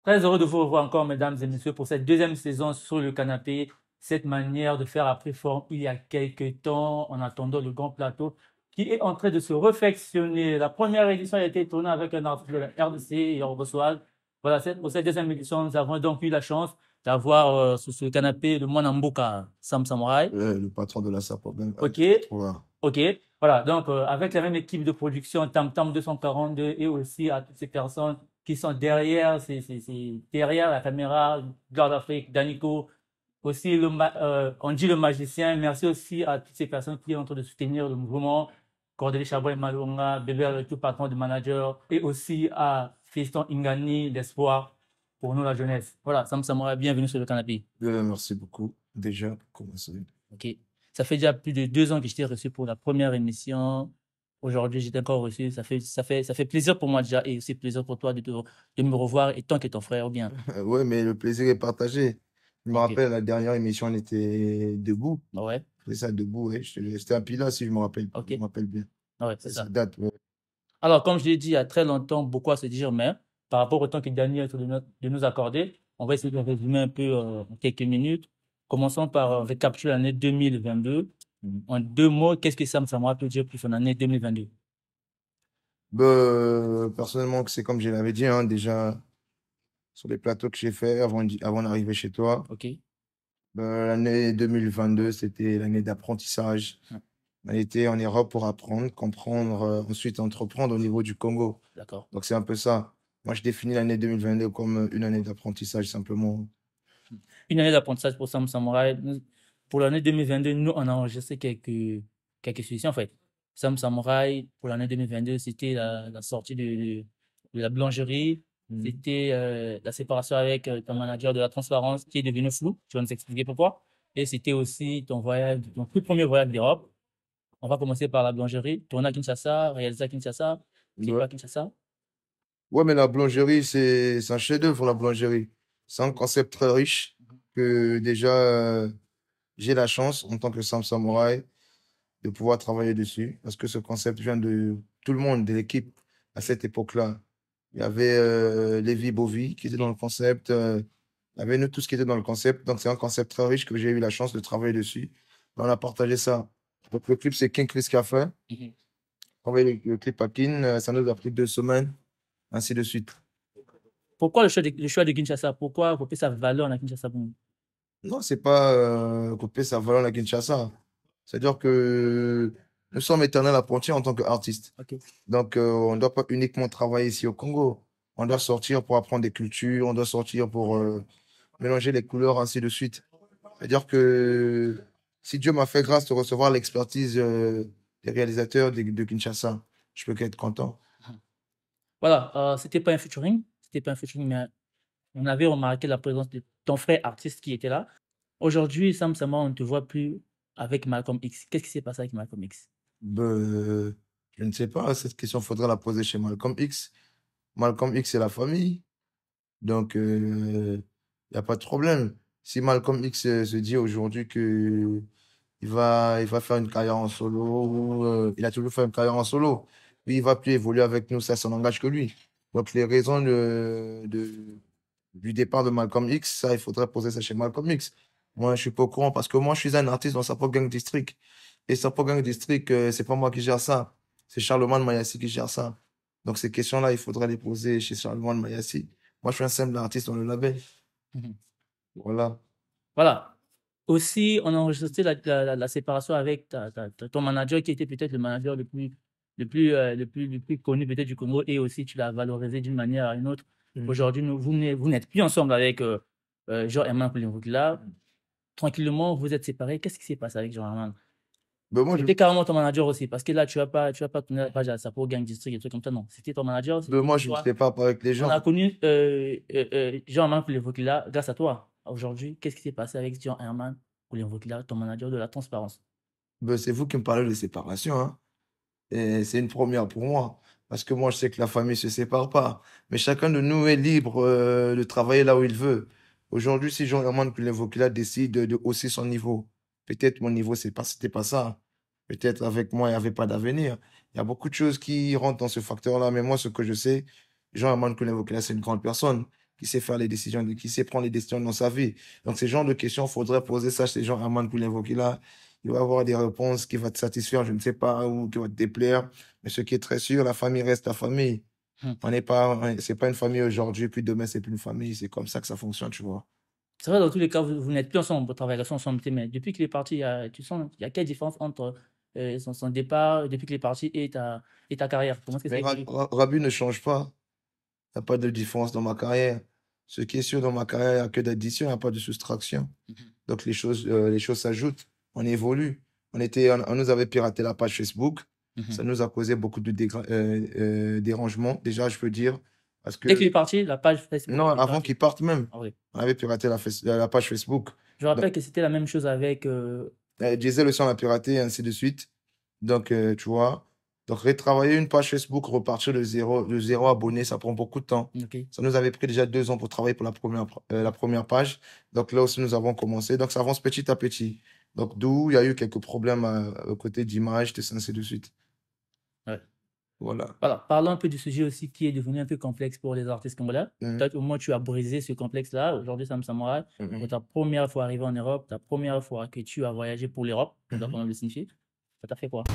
Très heureux de vous revoir encore, mesdames et messieurs, pour cette deuxième saison sur le canapé. Cette manière de faire après forme il y a quelques temps, en attendant le grand plateau, qui est en train de se réfectionner. La première édition a été tournée avec un article de la RDC et on reçoit. Voilà, pour cette deuxième édition, nous avons donc eu la chance d'avoir sur ce canapé le Mwanambuka Sam Samurai. Le patron de la SAPO. Ok, ok. Voilà, donc avec la même équipe de production Tam Tam 242 et aussi à toutes ces personnes qui sont derrière, derrière la caméra, Garde Afrique, Danico, aussi on dit le magicien. Merci aussi à toutes ces personnes qui sont en train de soutenir le mouvement, Cordeli Chabot et Malonga, Bébé le tout patron de manager, et aussi à Fiston Ingani, l'espoir pour nous la jeunesse. Voilà, Sam Samoura, bienvenue sur le canapé. Merci beaucoup déjà pour commencer. Ok. Ça fait déjà plus de 2 ans que je t'ai reçu pour la première émission. Aujourd'hui, j'étais encore reçu. Ça fait plaisir pour moi déjà et aussi plaisir pour toi de me revoir et tant que ton frère ou bien. Ouais, mais le plaisir est partagé. Je me Ok. rappelle, la dernière émission, on était debout. Ouais. C'est ça, debout, ouais. C'était un pilote, si je me rappelle, Ok. je me rappelle bien. Ouais, c'est Ça ça. date, ouais. Alors, comme je l'ai dit il y a très longtemps, beaucoup à se dire, mais par rapport au temps que Daniel est de nous accorder, on va essayer de résumer un peu en quelques minutes. Commençons par récapituler l'année 2022. En 2 mots, qu'est-ce que Sam Samoura peut dire pour son année 2022? Personnellement, c'est comme je l'avais dit, hein, déjà, sur les plateaux que j'ai fait avant d'arriver chez toi. Ok. L'année 2022, c'était l'année d'apprentissage. Hum, On était en Europe pour apprendre, comprendre, ensuite entreprendre au niveau du Congo. D'accord. Donc, c'est un peu ça. Moi, je définis l'année 2022 comme une année d'apprentissage, simplement. Une année d'apprentissage pour Sam Samurai. Pour l'année 2022, nous, on a enregistré quelques solutions, en fait. Sam Samurai, pour l'année 2022, c'était la sortie de la boulangerie. C'était la séparation avec ton manager de la transparence qui est devenu flou. Tu vas nous expliquer pourquoi. Et c'était aussi ton voyage, ton tout premier voyage d'Europe. On va commencer par la boulangerie. Tourner à Kinshasa, réaliser à Kinshasa, clipper Ouais. à Kinshasa. Ouais, mais la boulangerie, c'est un chef-d'œuvre, la boulangerie. C'est un concept très riche que déjà, j'ai la chance, en tant que Sam Samurai, de pouvoir travailler dessus parce que ce concept vient de tout le monde, de l'équipe à cette époque-là. Il y avait Lévi Bovi qui était dans le concept, il y avait nous tous qui étaient dans le concept. Donc, c'est un concept très riche que j'ai eu la chance de travailler dessus. On a partagé ça. Donc, le clip, c'est King Chris qui a fait. Mhm. Envoyé le clip à King, ça nous a pris 2 semaines, ainsi de suite. Pourquoi le choix de Kinshasa? Pourquoi couper sa valeur à Kinshasa pour nous? Non, c'est pas couper sa valeur à Kinshasa. C'est-à-dire que nous sommes éternels apprentis en tant qu'artistes. Ok. Donc, on ne doit pas uniquement travailler ici au Congo. On doit sortir pour apprendre des cultures, on doit sortir pour mélanger les couleurs, ainsi de suite. C'est-à-dire que si Dieu m'a fait grâce de recevoir l'expertise des réalisateurs de Kinshasa, je peux qu'être content. Voilà, c'était pas un featuring, mais on avait remarqué la présence de ton frère artiste qui était là. Aujourd'hui, Sam Sama, on ne te voit plus avec Malcolm X. Qu'est-ce qui s'est passé avec Malcolm X? Ben, je ne sais pas, cette question, il faudra la poser chez Malcolm X. Malcolm X, c'est la famille. Donc, il n'y a pas de problème. Si Malcolm X se dit aujourd'hui que il va faire une carrière en solo, il a toujours fait une carrière en solo, puis il va plus évoluer avec nous, ça n'engage que lui. Donc, les raisons du départ de Malcolm X, ça, il faudrait poser ça chez Malcolm X. Moi, je suis pas au courant parce que moi, je suis un artiste dans Sapo Gang District. Et Sapo Gang District, c'est pas moi qui gère ça. C'est Charlemagne Mayassi qui gère ça. Donc, ces questions-là, il faudrait les poser chez Charlemagne Mayassi. Moi, je suis un simple artiste dans le label. Mhm. Voilà. Voilà. Aussi, on a enregistré la séparation avec ton manager qui était peut-être le manager le plus connu peut-être du Congo et aussi tu l'as valorisé d'une manière à une autre. Aujourd'hui, vous n'êtes plus ensemble avec Jean-Herman Poulenvukila. Tranquillement, vous êtes séparés. Qu'est-ce qui s'est passé avec Jean-Herman? Ben, moi, C'était carrément ton manager aussi, parce que là, tu vas pas tourner la page à Sapo Gang District et des trucs comme ça, non. C'était ton manager, ben, c'était moi, je ne toi. sais pas avec les On a gens. connu Jean-Herman Poulenvukila grâce à toi. Aujourd'hui, qu'est-ce qui s'est passé avec Jean-Herman Poulenvukila, ton manager de la transparence? Ben, c'est vous qui me parlez de séparation, hein. Et c'est une première pour moi. Parce que moi, je sais que la famille se sépare pas. Mais chacun de nous est libre de travailler là où il veut. Aujourd'hui, si Jean-Herman Poulenvukila décide de hausser son niveau, peut-être mon niveau, c'était pas ça. Peut-être avec moi, il n'y avait pas d'avenir. Il y a beaucoup de choses qui rentrent dans ce facteur-là. Mais moi, ce que je sais, Jean-Herman Poulenvukila, c'est une grande personne. qui sait faire les décisions, qui sait prendre les décisions dans sa vie. Donc, ces genres de questions, il faudrait poser ça à ces gens, Aman, pour l'invoquer là. Il va avoir des réponses qui vont te satisfaire, je ne sais pas, ou qui vont te déplaire. Mais ce qui est très sûr, la famille reste la famille. On n'est pas, c'est pas une famille aujourd'hui, puis demain, c'est plus une famille. C'est comme ça que ça fonctionne, tu vois. C'est vrai, dans tous les cas, vous n'êtes plus ensemble, vous travaillez ensemble, mais depuis qu'il est parti, tu sens, il y a quelle différence entre son départ, depuis qu'il est parti, et ta carrière? Comment est-ce que ça Mais évolue? Rabi ne change pas. Il n'y a pas de différence dans ma carrière. Ce qui est sûr dans ma carrière, il n'y a que d'addition, il n'y a pas de soustraction. Donc les choses s'ajoutent, on évolue. On nous avait piraté la page Facebook. Ça nous a causé beaucoup de dérangements, déjà, je peux dire. Parce que, Dès qu'il est parti, la page Facebook. non, avant qu'il parte même, Ah oui. on avait piraté la page Facebook. Je rappelle que c'était la même chose avec. Diesel aussi, on l'a piraté, et ainsi de suite. Donc, tu vois. Donc, retravailler une page Facebook, repartir de zéro abonné, ça prend beaucoup de temps. Ok. Ça nous avait pris déjà 2 ans pour travailler pour la première page. Donc, là aussi, nous avons commencé. Donc, ça avance petit à petit. Donc, d'où il y a eu quelques problèmes côté d'image, et ainsi de suite. Ouais. Voilà. Voilà. Parlons un peu du sujet aussi qui est devenu un peu complexe pour les artistes congolais. Peut-être au moins tu as brisé ce complexe-là. Aujourd'hui, Sam Samouraï, pour ta première fois arrivé en Europe, ta première fois que tu as voyagé pour l'Europe, donc on le signifie, ça t'a fait quoi?